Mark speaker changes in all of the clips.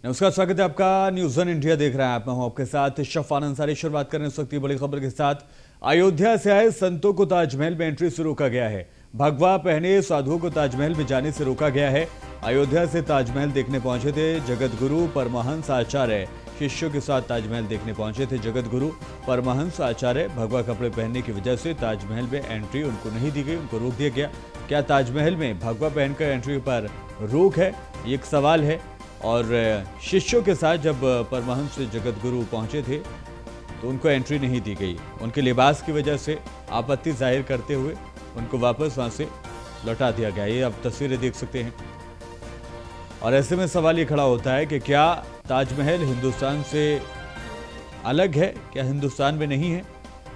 Speaker 1: नमस्कार, स्वागत है आपका। न्यूज़ वन इंडिया देख रहे हैं आप। मैं हूं आपके साथ शफान अंसारी। शुरुआत करें इस वक्त की बड़ी खबर के साथ। अयोध्या से आए संतों को ताजमहल में एंट्री से रोका गया है। भगवा पहने साधुओं को ताजमहल में जाने से रोका गया है। अयोध्या से ताजमहल देखने पहुंचे थे जगत गुरु परमहंस आचार्य शिष्यों के साथ ताजमहल देखने पहुंचे थे जगत गुरु परमहंस आचार्य। भगवा कपड़े पहनने की वजह से ताजमहल में एंट्री उनको नहीं दी गई, उनको रोक दिया गया। क्या ताजमहल में भगवा पहनकर एंट्री पर रोक है, ये एक सवाल है। और शिष्यों के साथ जब परमहंस जगत गुरु पहुंचे थे तो उनको एंट्री नहीं दी गई। उनके लिबास की वजह से आपत्ति जाहिर करते हुए उनको वापस वहां से लौटा दिया गया। ये आप तस्वीरें देख सकते हैं। और ऐसे में सवाल ये खड़ा होता है कि क्या ताजमहल हिंदुस्तान से अलग है, क्या हिंदुस्तान में नहीं है?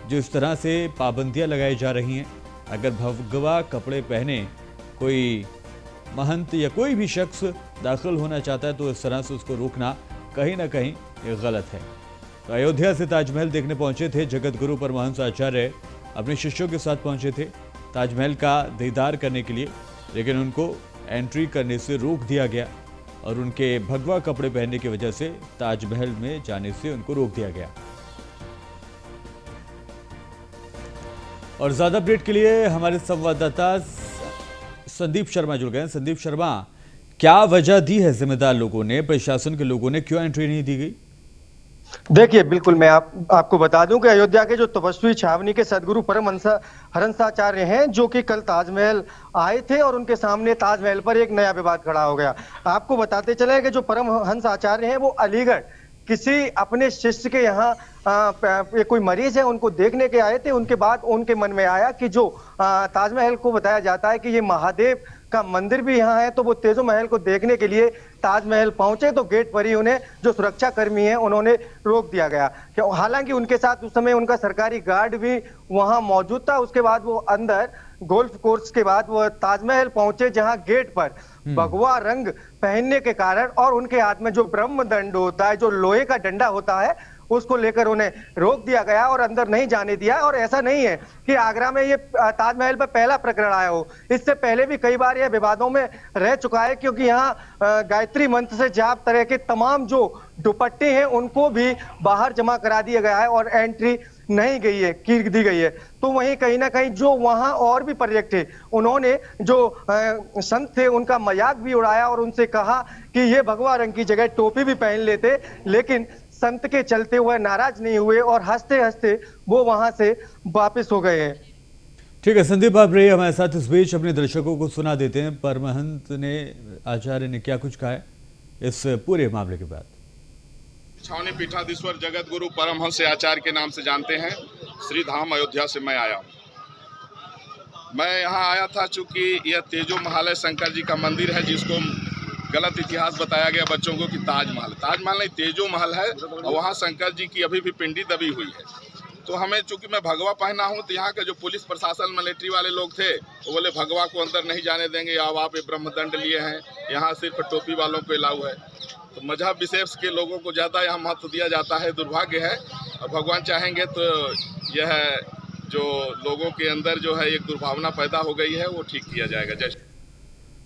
Speaker 1: जो इस तरह से पाबंदियां लगाई जा रही हैं, अगर भगवा कपड़े पहने कोई महंत या कोई भी शख्स दाखिल होना चाहता है तो इस तरह से उसको रोकना कहीं ना कहीं ये गलत है। तो अयोध्या से ताजमहल देखने पहुंचे थे जगत गुरु परमहंस आचार्य, अपने शिष्यों के साथ पहुंचे थे ताजमहल का दीदार करने के लिए, लेकिन उनको एंट्री करने से रोक दिया गया और उनके भगवा कपड़े पहनने की वजह से ताजमहल में जाने से उनको रोक दिया गया। और ज्यादा अपडेट के लिए हमारे संवाददाता संदीप शर्मा जुड़ गए। संदीप शर्मा, क्या वजह दी है जिम्मेदार लोगों ने, प्रशासन के लोगों ने, क्यों एंट्री नहीं दी गई?
Speaker 2: देखिए, बिल्कुल मैं आपको बता दूं कि अयोध्या के जो तपस्वी छावनी के सदगुरु हंसाचार्य हैं, जो कि कल ताजमहल आए थे और उनके सामने ताजमहल पर एक नया विवाद खड़ा हो गया। आपको बताते चले कि जो परमहंस आचार्य हैं वो अलीगढ़ किसी अपने शिष्य के यहाँ कोई मरीज है उनको देखने के आए थे। उनके बाद उनके मन में आया कि जो ताजमहल को बताया जाता है कि ये महादेव का मंदिर भी यहाँ है, तो वो तेजो महल को देखने के लिए ताजमहल पहुंचे तो गेट पर ही उन्हें जो सुरक्षा कर्मी हैं उन्होंने रोक दिया गया। हालांकि उनके साथ उस समय उनका सरकारी गार्ड भी वहां मौजूद था। उसके बाद वो अंदर गोल्फ कोर्स के बाद वो ताजमहल पहुंचे, जहां गेट पर भगवा रंग पहनने के कारण और उनके हाथ में जो ब्रह्म दंड होता है, जो लोहे का डंडा होता है, उसको लेकर उन्हें रोक दिया गया और अंदर नहीं जाने दिया। और ऐसा नहीं है कि आगरा में ये ताजमहल पर पहला प्रकरण आया हो, इससे पहले भी कई बार यह विवादों में रह चुका है, क्योंकि यहाँ गायत्री मंत्र से जाप तरह के तमाम जो दुपट्टे हैं उनको भी बाहर जमा करा दिया गया है और एंट्री नहीं गई है की दी गई है। तो वहीं कहीं ना कहीं जो वहां और भी पर्यटक थे उन्होंने जो संत थे उनका मजाक भी उड़ाया और उनसे कहा कि ये भगवा रंग की जगह टोपी भी पहन लेते, लेकिन संत के चलते हुए नाराज नहीं हुए और हंसते हंसते वो वहां से वापस हो गए हैं।
Speaker 1: ठीक है संदीप, आप रहिए हमारे साथ। इस बीच अपने दर्शकों को सुना देते हैं परमहंस ने, आचार्य ने क्या कुछ कहा है इस पूरे मामले के बाद।
Speaker 3: छावनी पीठाधीश्वर जगत गुरु परमहंस आचार्य के नाम से जानते हैं। श्री धाम अयोध्या से मैं आया हूँ। मैं यहाँ आया था चूँकि यह तेजो महल शंकर जी का मंदिर है, जिसको गलत इतिहास बताया गया बच्चों को कि ताजमहल नहीं, तेजो महल है और वहाँ शंकर जी की अभी भी पिंडी दबी हुई है। तो हमें चूँकि मैं भगवा पहना हूँ तो यहाँ के जो पुलिस प्रशासन मिलिट्री वाले लोग थे वो बोले भगवा को अंदर नहीं जाने देंगे, अब आप ये ब्रह्मदंड लिए हैं, यहाँ सिर्फ टोपी वालों को अलाउ है। तो मजहब विशेष के लोगों को ज़्यादा यहाँ महत्व दिया जाता है, दुर्भाग्य है। और भगवान चाहेंगे तो यह जो लोगों के अंदर जो है एक दुर्भावना पैदा हो गई है वो ठीक किया जाएगा। जय।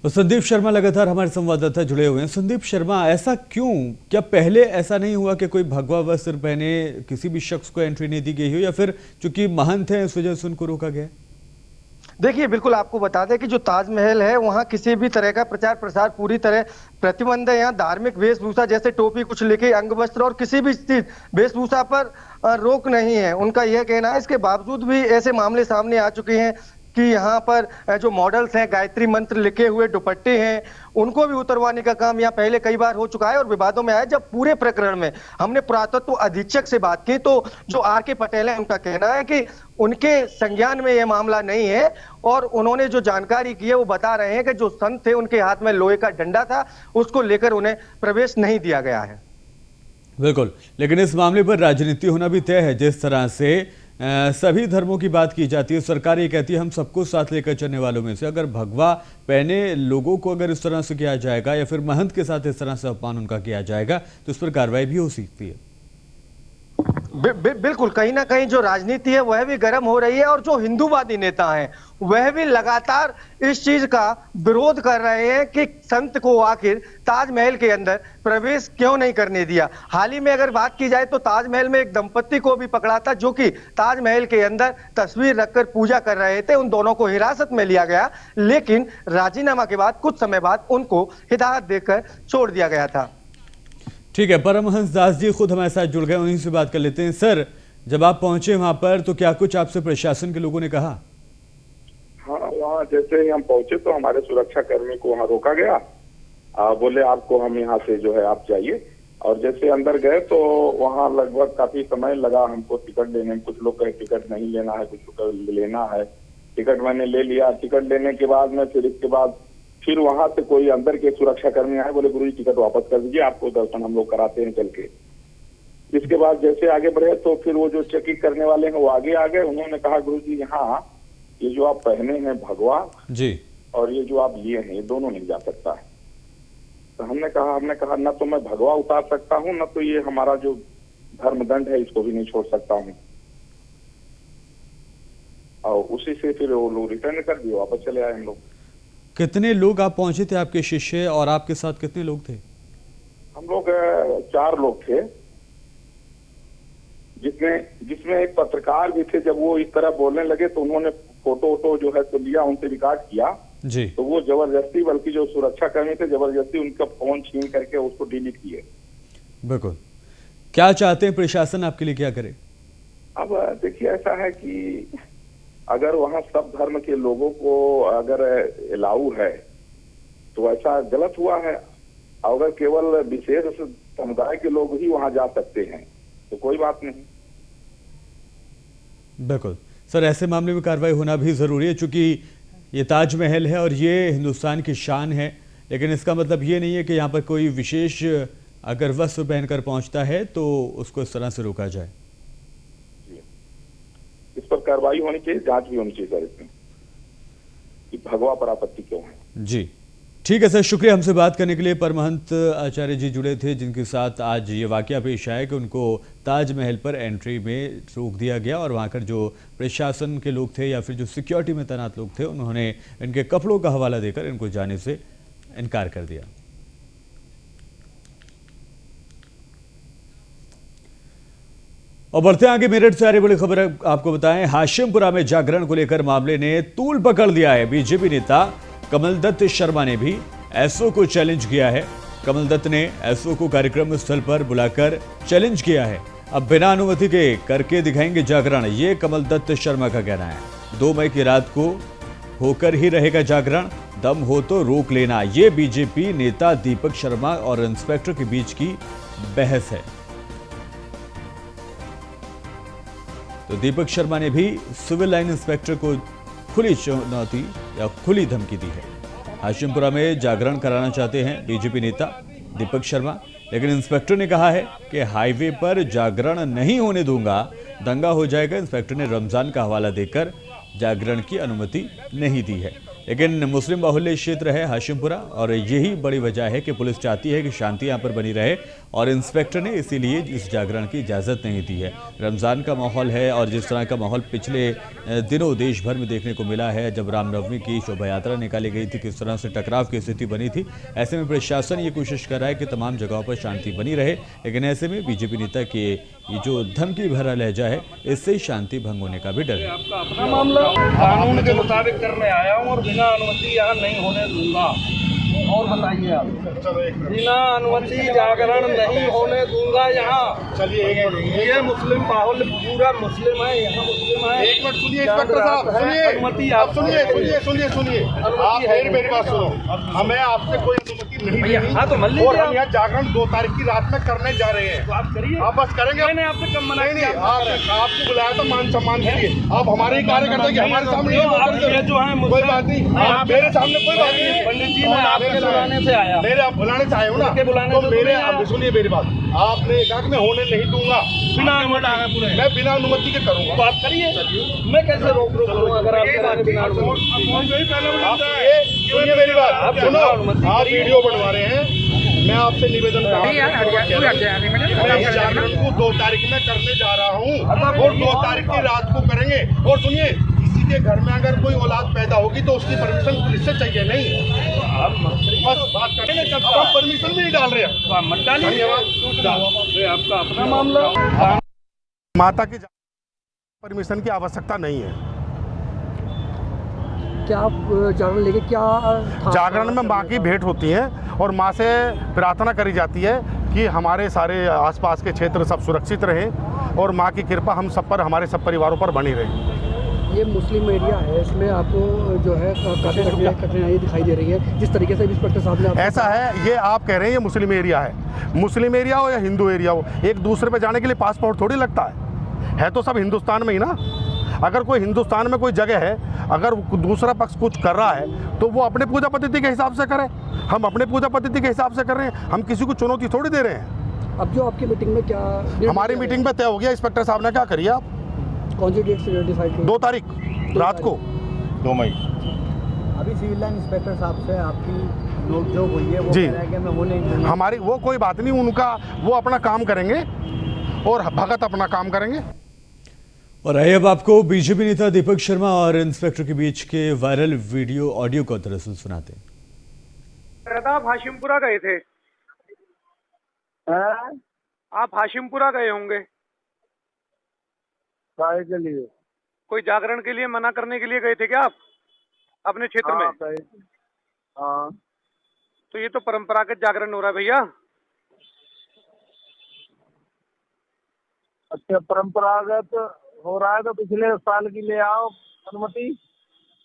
Speaker 1: तो संदीप शर्मा लगातार हमारे संवाददाता जुड़े हुए हैं। संदीप शर्मा, ऐसा क्यों, क्या पहले ऐसा नहीं हुआ कि कोई भगवा वस्त्र पहने किसी भी शख्स को एंट्री नहीं दी गई हो, या फिर चूंकि महंत है इस वजह से उनको रोका गया?
Speaker 2: देखिए, बिल्कुल आपको बता दें कि जो ताजमहल है वहाँ किसी भी तरह का प्रचार प्रसार पूरी तरह प्रतिबंध है। यहाँ धार्मिक वेशभूषा जैसे टोपी कुछ लेके अंग वस्त्र और किसी भी चीज वेशभूषा पर रोक नहीं है। उनका यह कहना है। इसके बावजूद भी ऐसे मामले सामने आ चुके हैं कि यहाँ पर जो मॉडल्स हैं, गायत्री मंत्र लिखे हुए दुपट्टे हैं, उनको भी उतरवाने का काम यहाँ पहले कई बार हो चुका है और विवादों में आया। जब पूरे प्रकरण में हमने पुरातत्व अधीक्षक से बात की तो जो आर.के. पटेल है, उनका कहना है कि उनके संज्ञान में यह मामला नहीं है और उन्होंने जो जानकारी की है वो बता रहे हैं कि जो संत थे उनके हाथ में लोहे का डंडा था, उसको लेकर उन्हें प्रवेश नहीं दिया गया है।
Speaker 1: बिल्कुल, लेकिन इस मामले पर राजनीति होना भी तय है। जिस तरह से सभी धर्मों की बात की जाती है, सरकार ये कहती है हम सबको साथ लेकर चलने वालों में से अगर भगवा पहने लोगों को अगर इस तरह से किया जाएगा या फिर महंत के साथ इस तरह से अपमान उनका किया जाएगा तो इस पर कार्रवाई भी हो सकती है।
Speaker 2: बिल्कुल, कहीं ना कहीं जो राजनीति है वह भी गर्म हो रही है और जो हिंदूवादी नेता हैं वह भी लगातार इस चीज का विरोध कर रहे हैं कि संत को आखिर ताजमहल के अंदर प्रवेश क्यों नहीं करने दिया। हाल ही में अगर बात की जाए तो ताजमहल में एक दंपत्ति को भी पकड़ा था जो कि ताजमहल के अंदर तस्वीर रखकर पूजा कर रहे थे। उन दोनों को हिरासत में लिया गया, लेकिन राजीनामा के बाद कुछ समय बाद उनको हिदायत देकर छोड़ दिया गया था।
Speaker 1: ठीक है, परमहंस दास जी खुद हमारे साथ जुड़ गए, उन्हीं से बात कर लेते हैं। सर, जब आप पहुंचे वहां पर तो क्या कुछ आपसे प्रशासन के लोगों ने कहा?
Speaker 4: हाँ, वहाँ जैसे ही हम पहुंचे तो हमारे सुरक्षा कर्मी को वहाँ रोका गया। बोले आपको हम यहाँ से जो है आप जाइए। और जैसे अंदर गए तो वहाँ लगभग काफी समय लगा हमको टिकट लेने में। कुछ लोग कहे टिकट नहीं लेना है, कुछ लोग लेना है। टिकट मैंने ले लिया। टिकट लेने के बाद में फिर वहां से कोई अंदर के सुरक्षा कर्मी आए, बोले गुरुजी टिकट वापस कर दीजिए, आपको दर्शन हम लोग कराते हैं चल के। इसके बाद जैसे आगे बढ़े तो फिर वो जो चेकिंग करने वाले हैं वो आगे आ गए। उन्होंने कहा गुरुजी यहाँ ये जो आप पहने हैं भगवा
Speaker 1: जी
Speaker 4: और ये जो आप लिए हैं ये दोनों नहीं जा सकता है। तो हमने कहा न तो मैं भगवा उतार सकता हूँ, न तो ये हमारा जो धर्मदंड है इसको भी नहीं छोड़ सकता हूँ। और उसी से फिर वो लोग रिटर्न कर दिए, वापस चले आए हम लोग।
Speaker 1: कितने लोग आप पहुंचे थे, आपके शिष्य और आपके साथ कितने लोग थे?
Speaker 4: हम लोग 4 लोग थे, जिसमें एक पत्रकार भी थे। जब वो इस तरह बोलने लगे तो उन्होंने फोटो जो है तो लिया, उनसे रिकॉर्ड किया
Speaker 1: जी।
Speaker 4: तो वो जबरदस्ती, बल्कि जो सुरक्षा कर्मी थे जबरदस्ती उनका फोन छीन करके उसको डिलीट किए।
Speaker 1: बिल्कुल। क्या चाहते हैं प्रशासन आपके लिए क्या करे? अब
Speaker 4: देखिए ऐसा है कि अगर वहाँ सब धर्म के लोगों को अगर अलाउ है तो ऐसा गलत हुआ है। अगर केवल विशेष समुदाय के लोग ही वहाँ जा सकते हैं तो कोई बात नहीं।
Speaker 1: बिल्कुल सर, ऐसे मामले में कार्रवाई होना भी जरूरी है, चूंकि ये ताजमहल है और ये हिंदुस्तान की शान है। लेकिन इसका मतलब ये नहीं है कि यहाँ पर कोई विशेष अगर वस्त्र पहनकर पहुंचता है तो उसको इस तरह से रोका जाए।
Speaker 4: इस पर कार्रवाई होनी चाहिए, जांच भी होनी चाहिए सर इसमें कि भगवा पर आपत्ति क्यों है।
Speaker 1: जी ठीक है सर, शुक्रिया हमसे बात करने के लिए। परमहंस आचार्य जी जुड़े थे जिनके साथ आज ये वाकया पेश आया कि उनको ताजमहल पर एंट्री में रोक दिया गया और वहाँ कर जो प्रशासन के लोग थे या फिर जो सिक्योरिटी में तैनात लोग थे उन्होंने इनके कपड़ों का हवाला देकर इनको जाने से इनकार कर दिया। और बढ़ते आगे मेरठ से आ रही बड़ी खबर आपको बताएं, हाशिमपुरा में जागरण को लेकर मामले ने तूल पकड़ लिया है। बीजेपी नेता कमल दत्त शर्मा ने भी एसओ को चैलेंज किया है। कमल दत्त ने एसओ को कार्यक्रम स्थल पर बुलाकर चैलेंज किया है। अब बिना अनुमति के करके दिखाएंगे जागरण, ये कमल दत्त शर्मा का कहना है। 2 मई की रात को होकर ही रहेगा जागरण, दम हो तो रोक लेना, ये बीजेपी नेता दीपक शर्मा और इंस्पेक्टर के बीच की बहस है। तो दीपक शर्मा ने भी सिविल लाइन इंस्पेक्टर को खुली चुनौती या खुली धमकी दी है। हाशिमपुरा में जागरण कराना चाहते हैं बीजेपी नेता दीपक शर्मा, लेकिन इंस्पेक्टर ने कहा है कि हाईवे पर जागरण नहीं होने दूंगा, दंगा हो जाएगा। इंस्पेक्टर ने रमजान का हवाला देकर जागरण की अनुमति नहीं दी है। लेकिन मुस्लिम बाहुल्य क्षेत्र है हाशिमपुरा और यही बड़ी वजह है कि पुलिस चाहती है कि शांति यहाँ पर बनी रहे और इंस्पेक्टर ने इसीलिए इस जागरण की इजाज़त नहीं दी है। रमज़ान का माहौल है और जिस तरह का माहौल पिछले दिनों देश भर में देखने को मिला है, जब रामनवमी की शोभा यात्रा निकाली गई थी, किस तरह से टकराव की स्थिति बनी थी। ऐसे में प्रशासन ये कोशिश कर रहा है कि तमाम जगहों पर शांति बनी रहे, लेकिन ऐसे में बीजेपी नेता के ये जो धमकी भरा लहजा है, इससे शांति भंग होने का भी डर है।
Speaker 5: आपका अपना मामला कानून के मुताबिक करने आया हूँ और बिना अनुमति यहाँ नहीं होने दूंगा। और बताइए आप, बिना अनुमति जागरण नहीं होने दूंगा यहाँ। चलिए ये मुस्लिम माहौल पूरा मुस्लिम है, यहाँ मुस्लिम है।
Speaker 6: एक मिनट सुनिए इंस्पेक्टर साहब, सुनिए
Speaker 5: अनुमति
Speaker 6: आप सुनिए आप मेरी बात सुनो। हमें आपसे कोई अनुमति नहीं मिली।
Speaker 5: हाँ तो मान
Speaker 6: और हम यहाँ जागरण 2 तारीख की रात में करने जा रहे हैं।
Speaker 5: आप करिए,
Speaker 6: आप बस करेंगे।
Speaker 5: मैंने आपसे कम मना
Speaker 6: नहीं, आपको बुलाया था मान सम्मान के लिए। आप हमारे ही कार्यकर्ता कि हमारे सामने
Speaker 5: ये जो है
Speaker 6: कोई बात नहीं, आप मेरे सामने कोई बात नहीं।
Speaker 5: पंडित जी मैं आपके बुलाने से आया,
Speaker 6: मेरे आप बुलाने से आए हो ना, तो मेरे आप सुनिए मेरी बात। आपने कहा कि मैं होने नहीं दूंगा,
Speaker 5: बिना अनुमति
Speaker 6: मैं बिना अनुमति के करूंगा।
Speaker 5: बात करिए, मैं कैसे रोक करूंगा अगर आप बिना
Speaker 6: सुनिए मेरी बात, आप सुनो, आप वीडियो बनवा रहे हैं, मैं आपसे निवेदन कर रहा हूं, मैं इस जागरण को 2 तारीख में करने जा रहा हूं और 2 तारीख की रात को करेंगे। और सुनिए, किसी के घर में अगर कोई औलाद पैदा होगी तो उसकी परमिशन पुलिस से चाहिए नहीं, बस बात करेंगे। जब आप परमिशन भी नहीं डाल रहे हैं, धन्यवाद, आपका अपना मामला। माता की परमिशन की आवश्यकता नहीं है।
Speaker 7: क्या आप जागरण लेके क्या
Speaker 6: जागरण में माँ की भेंट होती है और माँ से प्रार्थना करी जाती है कि हमारे सारे आसपास के क्षेत्र सब सुरक्षित रहें और माँ की कृपा हम सब पर, हमारे सब परिवारों पर बनी रहे।
Speaker 7: ये मुस्लिम एरिया है, इसमें आपको जो है काफ़ी कठिनाई दिखाई दे रही है जिस तरीके से इंस्पेक्टर साहब ने
Speaker 6: ऐसा है, ये आप कह रहे हैं ये मुस्लिम एरिया है, मुस्लिम एरिया हो या हिंदू एरिया हो, एक दूसरे पे जाने के लिए पासपोर्ट थोड़ी लगता है तो सब हिंदुस्तान में ही ना। अगर कोई हिंदुस्तान में कोई जगह है, अगर दूसरा पक्ष कुछ कर रहा है तो वो अपने पूजा पद्धति के हिसाब से करे, हम अपने पूजा पद्धति के हिसाब से कर रहे हैं, हम किसी को चुनौती थोड़ी दे रहे हैं।
Speaker 7: अब जो आपकी मीटिंग में क्या
Speaker 6: हमारी मीटिंग में तय हो गया, इंस्पेक्टर साहब ने क्या करिए आप,
Speaker 7: कौन सी डेट से डिसाइड की?
Speaker 6: 2 तारीख रात को, 2 मई।
Speaker 8: अभी सिविल लाइन इंस्पेक्टर साहब से आपकी नोकझोंक हुई है, वो
Speaker 6: जी,
Speaker 8: कह रहे हैं कि मैं वो नहीं दूंगा।
Speaker 6: हमारी वो कोई बात नहीं, उनका वो अपना काम करेंगे और भगत अपना काम करेंगे।
Speaker 1: और आइए अब आपको बीजेपी नेता दीपक शर्मा और इंस्पेक्टर के बीच के वायरल वीडियो ऑडियो को दरअसल सुनाते हैं।
Speaker 5: आप हाशिमपुरा गए थे? आप हाशिमपुरा गए होंगे
Speaker 8: के लिए
Speaker 5: कोई जागरण के लिए मना करने के लिए गए थे क्या आप अपने क्षेत्र में?
Speaker 8: हाँ।
Speaker 5: तो ये तो परंपरागत जागरण हो रहा है भैया।
Speaker 8: अच्छा, परंपरागत हो रहा है तो पिछले साल की ले आओ अनुमति।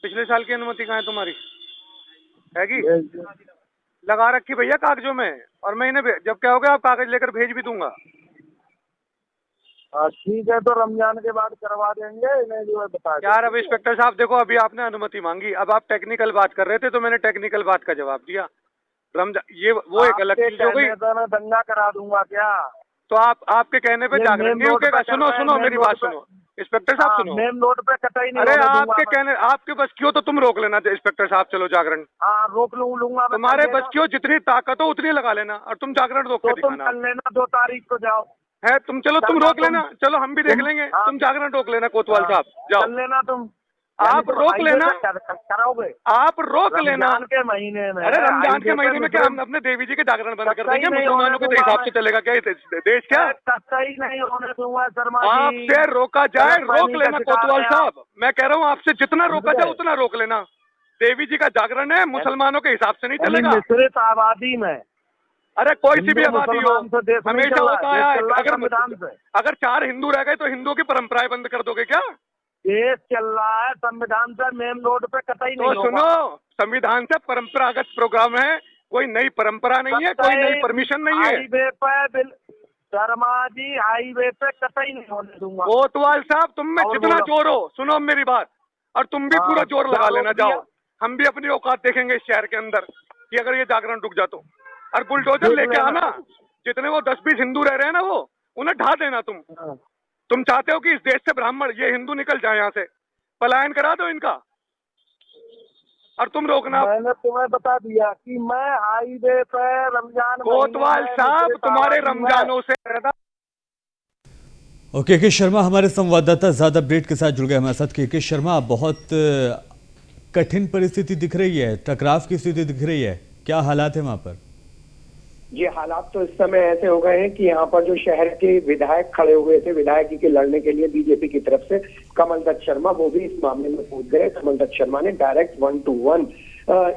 Speaker 5: पिछले साल की अनुमति कहाँ है तुम्हारी? हैगी? लगा रखी भैया कागजों में, और मैं इन्हें जब क्या हो गया आप कागज लेकर भेज भी दूंगा।
Speaker 8: ठीक है, तो रमजान के बाद करवा देंगे, इन्हें जो है बता देंगे।
Speaker 5: यार अब इंस्पेक्टर साहब देखो, अभी आपने अनुमति मांगी, अब आप टेक्निकल बात कर रहे थे तो मैंने टेक्निकल बात का जवाब दिया। रमजान ये वो एक अलग चीज हो गई।
Speaker 8: मैं दंगा करा दूंगा क्या?
Speaker 5: तो आपके कहने पे जागरण नहीं रुकेगा। सुनो मेरी बात सुनो इंस्पेक्टर साहब, सुनो।
Speaker 8: मेन रोड पे कटाई नहीं।
Speaker 5: अरे आपके कहने, आपके बस क्यों तो तुम रोक लेना इंस्पेक्टर साहब, चलो जागरण।
Speaker 8: हाँ, रोक लूंगा।
Speaker 5: तुम्हारे बस क्यों, जितनी ताकत हो उतनी लगा लेना, और तुम जागरण रोक के
Speaker 8: तुम
Speaker 5: दिखाना
Speaker 8: कर लेना, 2 तारीख को जाओ
Speaker 5: है तुम। चलो तुम रोक लेना, चलो हम भी देख लेंगे। तुम जागरण रोक लेना कोतवाल साहब, जाओ
Speaker 8: कर लेना तुम।
Speaker 5: आप रोक लेना,
Speaker 8: कराओगे
Speaker 5: आप रोक लेना
Speaker 8: रमजान के महीने में।
Speaker 5: अरे रमजान के महीने में क्या हम अपने देवी जी के जागरण बंद कर देंगे? मुसलमानों के हिसाब से चलेगा क्या देश? क्या
Speaker 8: सही नहीं होने दूंगा शर्मा जी।
Speaker 5: आपसे रोका जाए, रोक लेना कोतवाल साहब। मैं कह रहा हूँ आपसे जितना रोका जाए उतना रोक लेना। देवी जी का जागरण है, मुसलमानों के हिसाब से नहीं चलेगा।
Speaker 8: मिश्रित आबादी में,
Speaker 5: अरे कोई सी भी आबादी हो, हमेशा होता है।
Speaker 8: संविधान
Speaker 5: अगर 4 हिंदू रह गए तो हिंदुओं की परंपराएं बंद कर दोगे क्या?
Speaker 8: देश चल रहा है संविधान से, मेन रोड पे कतई नहीं
Speaker 5: तो सुनो, संविधान से परंपरागत प्रोग्राम है, कोई नई परंपरा नहीं है, कोई नई परमिशन नहीं है।
Speaker 8: हाईवे पे शर्मा जी, हाईवे पे कतई नहीं होने दूंगा।
Speaker 5: कोतवाल साहब तुम में जितना जोर हो, सुनो मेरी बात, और तुम भी पूरा जोर लगा लेना। जाओ, हम भी अपनी औकात देखेंगे इस शहर के अंदर कि अगर ये जागरण रुक जा तो। और बुलडोजर लेके आना, जितने वो 10-20 हिंदू रह रहे हैं ना, वो उन्हें ढा देना। तुम चाहते हो कि इस देश से ब्राह्मण, ये हिंदू निकल जाए, यहाँ से पलायन करा दो इनका, और तुम रोकना।
Speaker 8: मैंने तुम्हें बता दिया कि मैं हाईवे पे रमजान,
Speaker 5: कोतवाल साहब तुम्हारे रमजानों से।
Speaker 1: और के शर्मा हमारे संवाददाता ज्यादा अपडेट के साथ जुड़ गए हमारे साथ। के शर्मा, बहुत कठिन परिस्थिति दिख रही है, टकराव की स्थिति दिख रही है, क्या हालात है वहां पर?
Speaker 9: ये हालात तो इस समय ऐसे हो गए हैं कि यहाँ पर जो शहर के विधायक खड़े हुए थे विधायकी के लड़ने के लिए बीजेपी की तरफ से, कमल दत्त शर्मा, वो भी इस मामले में कूद गए। कमल दत्त शर्मा ने direct 1-to-1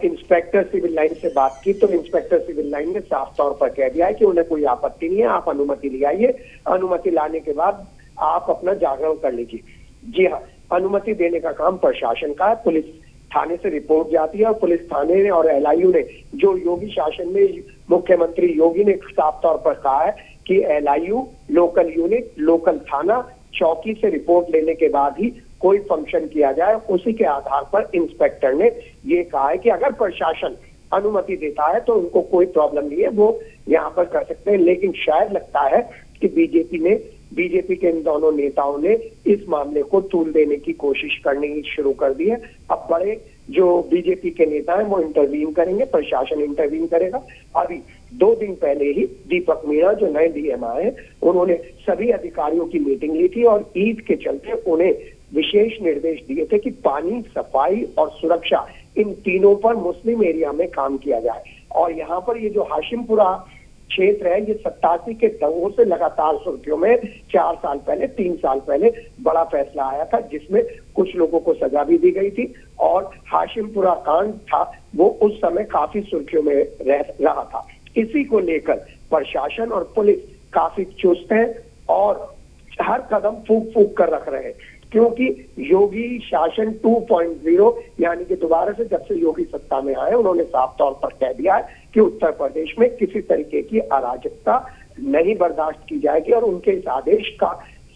Speaker 9: inspector civil line से बात की, तो इंस्पेक्टर सिविल लाइन ने साफ तौर पर कह दिया है कि उन्हें कोई आपत्ति नहीं है, आप अनुमति ले आइए, अनुमति लाने के बाद आप अपना जागरण कर लीजिए। जी हाँ, अनुमति देने का काम प्रशासन का है। पुलिस थाने से रिपोर्ट जाती है और पुलिस थाने ने और LIU ने, जो योगी शासन में मुख्यमंत्री योगी ने साफ तौर पर कहा है कि LIU, लोकल यूनिट, लोकल थाना, चौकी से रिपोर्ट लेने के बाद ही कोई फंक्शन किया जाए। उसी के आधार पर इंस्पेक्टर ने ये कहा है कि अगर प्रशासन अनुमति देता है तो उनको कोई प्रॉब्लम नहीं है, वो यहाँ पर कर सकते हैं। लेकिन शायद लगता है कि बीजेपी के इन दोनों नेताओं ने इस मामले को तूल देने की कोशिश करनी शुरू कर दी है। अब बड़े जो बीजेपी के नेता हैं वो इंटरवीन करेंगे, प्रशासन इंटरवीन करेगा। अभी 2 दिन पहले ही दीपक मीणा जो नए डीएम आए, उन्होंने सभी अधिकारियों की मीटिंग ली थी और ईद के चलते उन्हें विशेष निर्देश दिए थे कि पानी, सफाई और सुरक्षा, इन तीनों पर मुस्लिम एरिया में काम किया जाए। और यहाँ पर ये जो हाशिमपुरा क्षेत्र है, ये 87 के दंगों से लगातार सुर्खियों में 4 साल पहले, 3 साल पहले बड़ा फैसला आया था जिसमें कुछ लोगों को सजा भी दी गई थी और हाशिमपुरा कांड था वो उस समय काफी सुर्खियों में रहा था। इसी को लेकर प्रशासन और पुलिस काफी चुस्त है और हर कदम फूंक फूंक कर रख रहे हैं, क्योंकि योगी शासन 2.0 यानी कि दोबारा से जब से योगी सत्ता में आए, उन्होंने साफ तौर पर कह दिया है कि उत्तर प्रदेश में किसी तरीके की अराजकता नहीं बर्दाश्त की जाएगी। और उनके इस आदेश का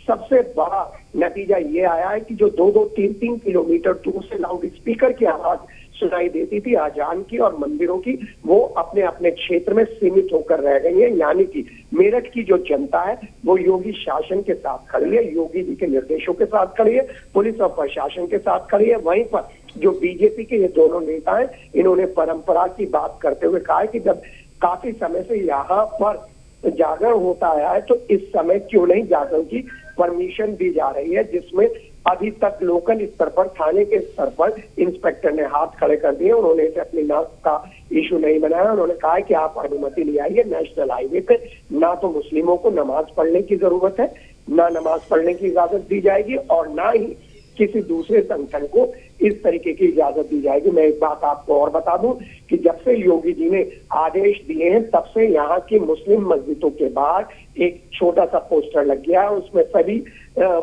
Speaker 9: सबसे बड़ा नतीजा ये आया है कि जो 2-2, 3-3 किलोमीटर दूर से लाउड स्पीकर की आवाज सुनाई देती थी अजान की और मंदिरों की, वो अपने अपने क्षेत्र में सीमित होकर रह गई है। यानी कि मेरठ की जो जनता है वो योगी शासन के साथ खड़ी है, योगी जी के निर्देशों के साथ खड़ी है, पुलिस और प्रशासन के साथ खड़ी है। वहीं पर जो बीजेपी के ये दोनों नेता हैं, इन्होंने परंपरा की बात करते हुए कहा है कि जब काफी समय से यहाँ पर जागरण होता आया है तो इस समय क्यों नहीं जागरण की परमिशन दी जा रही है, जिसमें अभी तक लोकल स्तर पर, थाने के स्तर पर इंस्पेक्टर ने हाथ खड़े कर दिए। उन्होंने इसे अपनी नाक का इशू नहीं बनाया। उन्होंने कहा है कि आप अनुमति ले आइए नेशनल हाईवे पे, ना तो मुस्लिमों को नमाज पढ़ने की जरूरत है, ना नमाज पढ़ने की इजाजत दी जाएगी और ना ही किसी दूसरे संगठन को इस तरीके की इजाजत दी जाएगी। मैं एक बात आपको और बता दूं कि जब से योगी जी ने आदेश दिए हैं तब से यहाँ की मुस्लिम मस्जिदों के बाहर एक छोटा सा पोस्टर लग गया है, उसमें सभी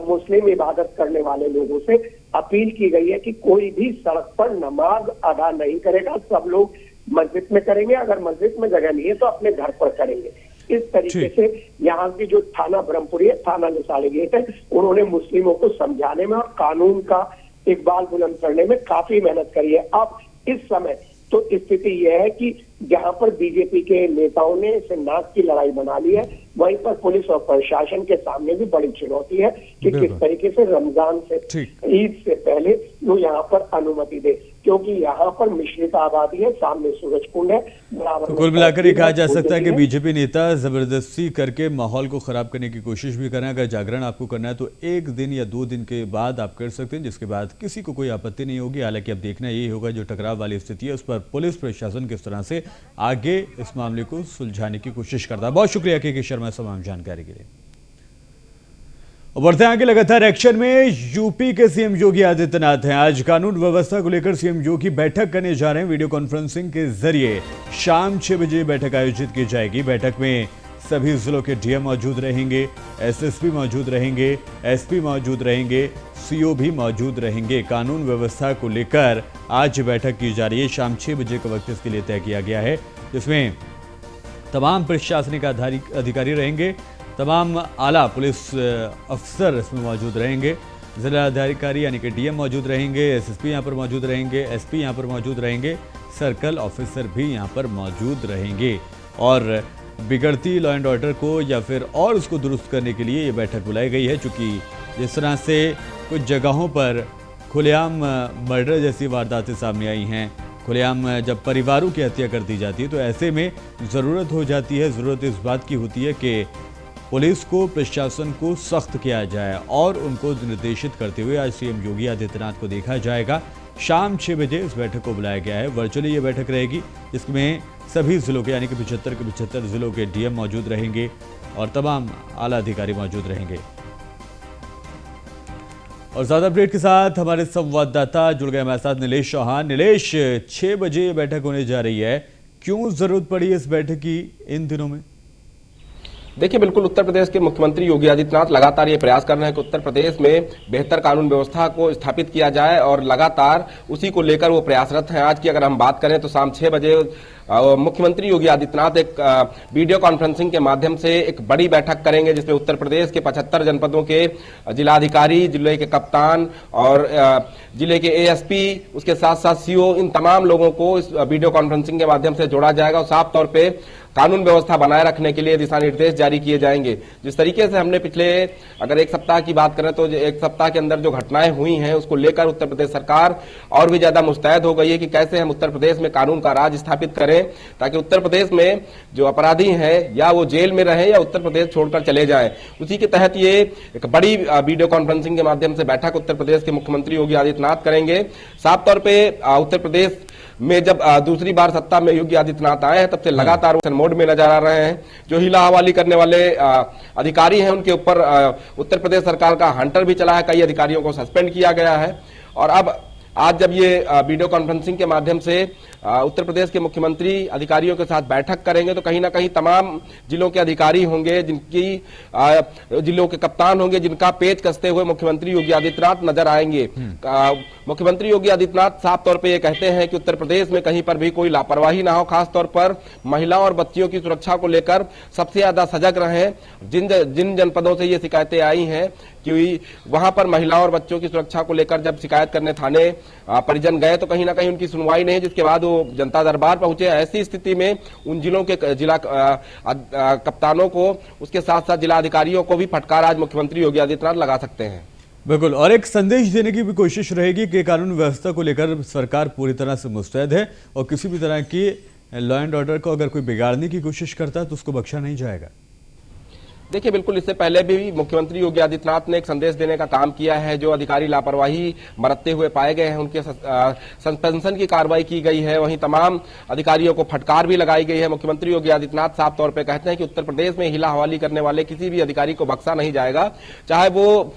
Speaker 9: मुस्लिम इबादत करने वाले लोगों से अपील की गई है कि कोई भी सड़क पर नमाज अदा नहीं करेगा, सब लोग मस्जिद में करेंगे, अगर मस्जिद में जगह नहीं है तो अपने घर पर करेंगे। इस तरीके से यहाँ की जो थाना ब्रह्मपुरी है, थाना निशाले गेट है, उन्होंने मुस्लिमों को समझाने में और कानून का इकबाल बुलंद करने में काफी मेहनत करी है। अब इस समय तो स्थिति यह है कि जहां पर बीजेपी के नेताओं ने इसे नाक की लड़ाई बना ली है, वहीं पर पुलिस और प्रशासन के सामने भी बड़ी चुनौती है कि किस तरीके से रमजान से, ईद से पहले वो यहाँ पर अनुमति दे, क्योंकि यहाँ पर मिश्रित आबादी है, सामने सूरज कुंड है।
Speaker 1: तो कुल मिलाकर ये कहा जा सकता है कि बीजेपी नेता जबरदस्ती करके माहौल को खराब करने की कोशिश भी कर रहे हैं। अगर जागरण आपको करना है तो 1 दिन या 2 दिन के बाद आप कर सकते हैं, जिसके बाद किसी को कोई आपत्ति नहीं होगी। हालांकि अब देखना यही होगा जो टकराव वाली स्थिति है उस पर पुलिस प्रशासन किस तरह से आगे इस मामले को सुलझाने की कोशिश करता है। बहुत शुक्रिया के शर्मा तमाम जानकारी के लिए। बढ़ते आगे लगातार एक्शन में यूपी के सीएम योगी आदित्यनाथ हैं। आज कानून व्यवस्था को लेकर सीएम योगी बैठक करने जा रहे हैं। वीडियो कॉन्फ्रेंसिंग के जरिए शाम 6 बजे बैठक आयोजित की जाएगी। बैठक में सभी जिलों के डीएम मौजूद रहेंगे, एसएसपी मौजूद रहेंगे, एसपी मौजूद रहेंगे, सीओ भी मौजूद रहेंगे। कानून व्यवस्था को लेकर आज बैठक की जा रही है। शाम 6 बजे का वक्त इसके लिए तय किया गया है, जिसमें तमाम प्रशासनिक अधिकारी रहेंगे, तमाम आला पुलिस अफसर इसमें मौजूद रहेंगे, जिला अधिकारी यानी कि डीएम मौजूद रहेंगे, एसएसपी यहाँ पर मौजूद रहेंगे, एसपी यहाँ पर मौजूद रहेंगे, सर्कल ऑफिसर भी यहाँ पर मौजूद रहेंगे। और बिगड़ती लॉ एंड ऑर्डर को या फिर और उसको दुरुस्त करने के लिए ये बैठक बुलाई गई है, चूँकि जिस तरह से कुछ जगहों पर खुलेआम मर्डर जैसी वारदातें सामने आई हैं, खुलेआम जब परिवारों की हत्या कर दी जाती है, तो ऐसे में ज़रूरत हो जाती है, ज़रूरत इस बात की होती है कि पुलिस को, प्रशासन को सख्त किया जाए और उनको निर्देशित करते हुए आज सीएम योगी आदित्यनाथ को देखा जाएगा। शाम 6 बजे इस बैठक को बुलाया गया है। वर्चुअली ये बैठक रहेगी, जिसमें सभी जिलों के यानी कि 75 के 75 जिलों के डीएम मौजूद रहेंगे और तमाम आला अधिकारी मौजूद रहेंगे। और ज़्यादा अपडेट के साथ हमारे संवाददाता जुड़ गए हमारे साथ नीलेश चौहान। नीलेश, 6 बजे ये बैठक होने जा रही है, क्यों जरूरत पड़ी है इस बैठक की इन दिनों में?
Speaker 10: देखिए, बिल्कुल उत्तर प्रदेश के मुख्यमंत्री योगी आदित्यनाथ लगातार ये प्रयास कर रहे हैं कि उत्तर प्रदेश में बेहतर कानून व्यवस्था को स्थापित किया जाए और लगातार उसी को लेकर वो प्रयासरत हैं। आज की अगर हम बात करें तो शाम 6 बजे मुख्यमंत्री योगी आदित्यनाथ एक वीडियो कॉन्फ्रेंसिंग के माध्यम से एक बड़ी बैठक करेंगे, जिसमें उत्तर प्रदेश के 75 जनपदों के जिलाधिकारी, जिले के कप्तान और जिले के एएसपी, उसके साथ साथ सीओ, इन तमाम लोगों को इस वीडियो कॉन्फ्रेंसिंग के माध्यम से जोड़ा जाएगा। और साफ तौर पे कानून व्यवस्था बनाए रखने के लिए दिशा निर्देश जारी किए जाएंगे। जिस तरीके से हमने पिछले अगर एक सप्ताह की बात करें तो एक सप्ताह के अंदर जो घटनाएं हुई हैं उसको लेकर उत्तर प्रदेश सरकार और भी ज्यादा मुस्तैद हो गई है कि कैसे हम उत्तर प्रदेश में कानून का राज स्थापित करें, ताकि उत्तर प्रदेश में जो अपराधी हैं या वो जेल में रहें या उत्तर प्रदेश छोड़कर चले जाएं। उसी के तहत ये एक बड़ी वीडियो कॉन्फ्रेंसिंग के माध्यम से बैठक उत्तर प्रदेश के मुख्यमंत्री योगी आदित्यनाथ करेंगे। साफ तौर पे उत्तर प्रदेश में जब दूसरी बार सत्ता में योगी आदित्यनाथ आए हैं तब से लगातार मोड में नजर आ रहे हैं। जो हिला हवाली करने वाले अधिकारी हैं उनके ऊपर उत्तर प्रदेश सरकार का हंटर भी चला है, कई अधिकारियों को सस्पेंड किया गया है। और अब आज जब ये वीडियो कॉन्फ्रेंसिंग के माध्यम से उत्तर प्रदेश के मुख्यमंत्री अधिकारियों के साथ बैठक करेंगे तो कहीं ना कहीं तमाम जिलों के अधिकारी होंगे, जिनकी जिलों के कप्तान होंगे, जिनका पेच कसते हुए मुख्यमंत्री योगी आदित्यनाथ नजर आएंगे। मुख्यमंत्री योगी आदित्यनाथ साफ तौर पे ये कहते हैं कि उत्तर प्रदेश में कहीं पर भी कोई लापरवाही ना हो, खासतौर पर महिलाओं और बच्चियों की सुरक्षा को लेकर सबसे ज्यादा सजग रहें। जिन जनपदों से ये शिकायतें आई हैं कि वहां पर महिलाओं और बच्चों की सुरक्षा को लेकर जब शिकायत करने थाने परिजन गए तो कहीं ना कहीं उनकी सुनवाई नहीं, जिसके बाद वो जनता दरबार पहुंचे। ऐसी स्थिति में उन जिलों के जिला कप्तानों को, उसके साथ साथ जिला अधिकारियों को भी फटकार आज मुख्यमंत्री योगी आदित्यनाथ लगा सकते हैं।
Speaker 1: बिल्कुल, और एक संदेश देने की भी कोशिश रहेगी कि कानून व्यवस्था को लेकर सरकार पूरी तरह से मुस्तैद है और किसी भी तरह की लॉ एंड ऑर्डर को अगर कोई बिगाड़ने की कोशिश करता है तो उसको बख्शा नहीं जाएगा।
Speaker 10: देखिए, बिल्कुल इससे पहले भी मुख्यमंत्री योगी आदित्यनाथ ने एक संदेश देने का काम किया है। जो अधिकारी लापरवाही बरतते हुए पाए गए हैं उनके सस्पेंशन की कार्रवाई की गई है, वहीं तमाम अधिकारियों को फटकार भी लगाई गई है। मुख्यमंत्री योगी आदित्यनाथ साफ तौर पे कहते हैं कि उत्तर प्रदेश में हिला हवाली करने वाले किसी भी अधिकारी को बख्शा नहीं जाएगा, चाहे वो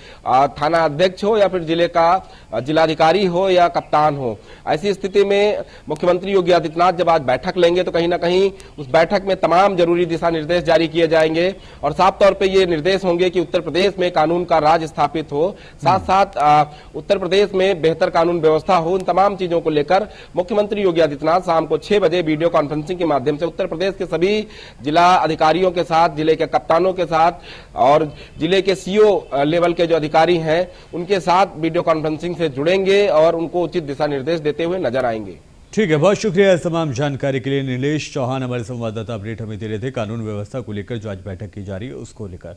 Speaker 10: थाना अध्यक्ष हो या फिर जिले का जिलाधिकारी हो या कप्तान हो। ऐसी स्थिति में मुख्यमंत्री योगी आदित्यनाथ जब आज बैठक लेंगे तो कहीं ना कहीं उस बैठक में तमाम जरूरी दिशा निर्देश जारी किए जाएंगे और साफ तौर पे ये निर्देश होंगे कि उत्तर प्रदेश में कानून का राज स्थापित हो, साथ साथ उत्तर प्रदेश में बेहतर कानून व्यवस्था हो। उन तमाम चीजों को लेकर मुख्यमंत्री योगी आदित्यनाथ शाम को 6 बजे वीडियो कॉन्फ्रेंसिंग के माध्यम से उत्तर प्रदेश के सभी जिला अधिकारियों के साथ, जिले के कप्तानों के साथ और जिले के सीओ लेवल के जो अधिकारी हैं उनके साथ वीडियो कॉन्फ्रेंसिंग से जुड़ेंगे और उनको उचित दिशा निर्देश देते हुए नजर आएंगे।
Speaker 1: ठीक है, बहुत शुक्रिया इस तमाम जानकारी के लिए। नीलेश चौहान हमारे संवाददाता अपडेट हमें दे रहे थे कानून व्यवस्था को लेकर जो आज बैठक की जा रही है उसको लेकर।